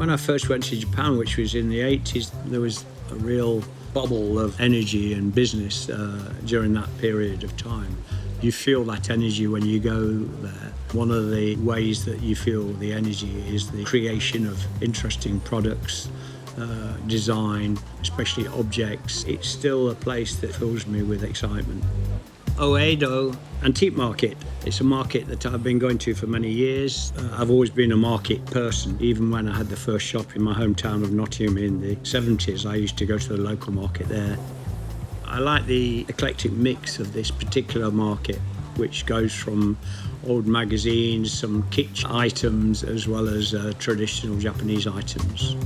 When I first went to Japan, which was in the 80s, there was a real bubble of energy and business during that period of time. You feel that energy when you go there. One of the ways that you feel the energy is the creation of interesting products, design, especially objects. It's still a place that fills me with excitement. Oedo Antique Market. It's a market that I've been going to for many years. I've always been a market person. Even when I had the first shop in my hometown of Nottingham in the 70s, I used to go to the local market there. I like the eclectic mix of this particular market, which goes from old magazines, some kitsch items, as well as traditional Japanese items.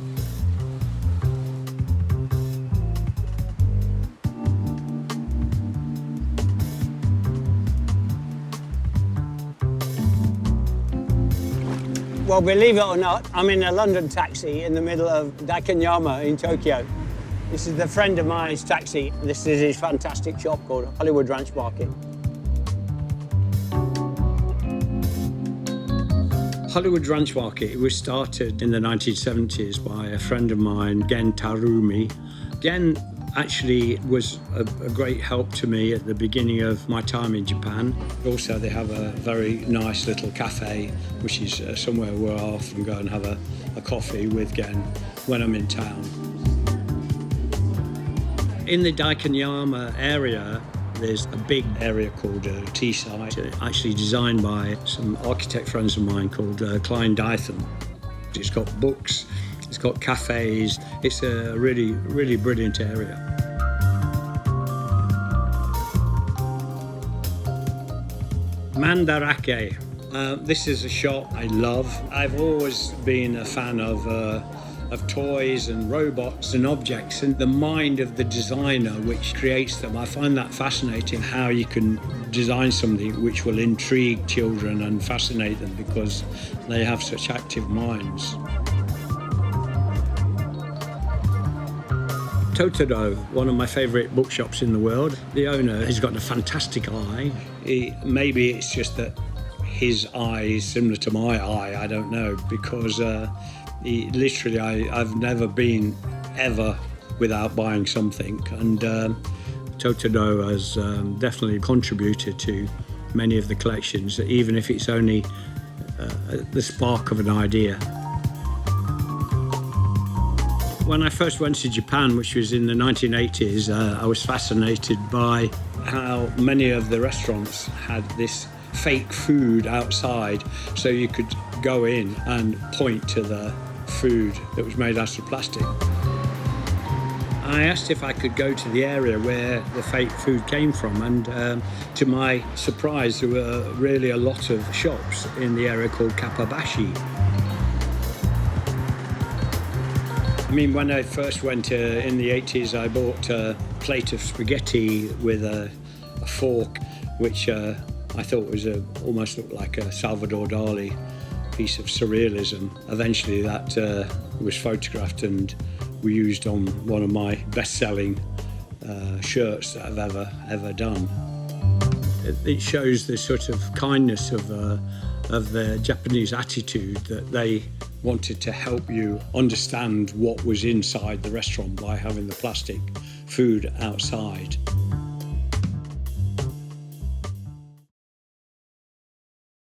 Well, believe it or not, I'm in a London taxi in the middle of Daikanyama in Tokyo. This is a friend of mine's taxi. This is his fantastic shop called Hollywood Ranch Market. Hollywood Ranch Market was started in the 1970s by a friend of mine, Gen Tarumi. Gen actually was a great help to me at the beginning of my time in Japan. Also, they have a very nice little cafe, which is somewhere where I often go and have a coffee with Gen when I'm in town. In the Daikanyama area, there's a big area called T-site, actually designed by some architect friends of mine called Klein Dytham. It's got books, it's got cafes, it's a really, really brilliant area. Mandarake. This is a shop I love. I've always been a fan of toys and robots and objects and the mind of the designer which creates them. I find that fascinating, how you can design something which will intrigue children and fascinate them because they have such active minds. Toted, one of my favourite bookshops in the world. The owner has got a fantastic eye. Maybe it's just that his eye is similar to my eye, I don't know, because I've never been ever without buying something, and Toted has definitely contributed to many of the collections, even if it's only the spark of an idea. When I first went to Japan, which was in the 1980s, I was fascinated by how many of the restaurants had this fake food outside, so you could go in and point to the food that was made out of plastic. I asked if I could go to the area where the fake food came from, and to my surprise, there were really a lot of shops in the area called kappa boshy. I mean, when I first went in the 80s, I bought a plate of spaghetti with a fork, which I thought was almost looked like a Salvador Dali piece of surrealism. Eventually that was photographed and we used on one of my best-selling shirts that I've ever done. It shows the sort of kindness of the Japanese attitude, that they wanted to help you understand what was inside the restaurant by having the plastic food outside.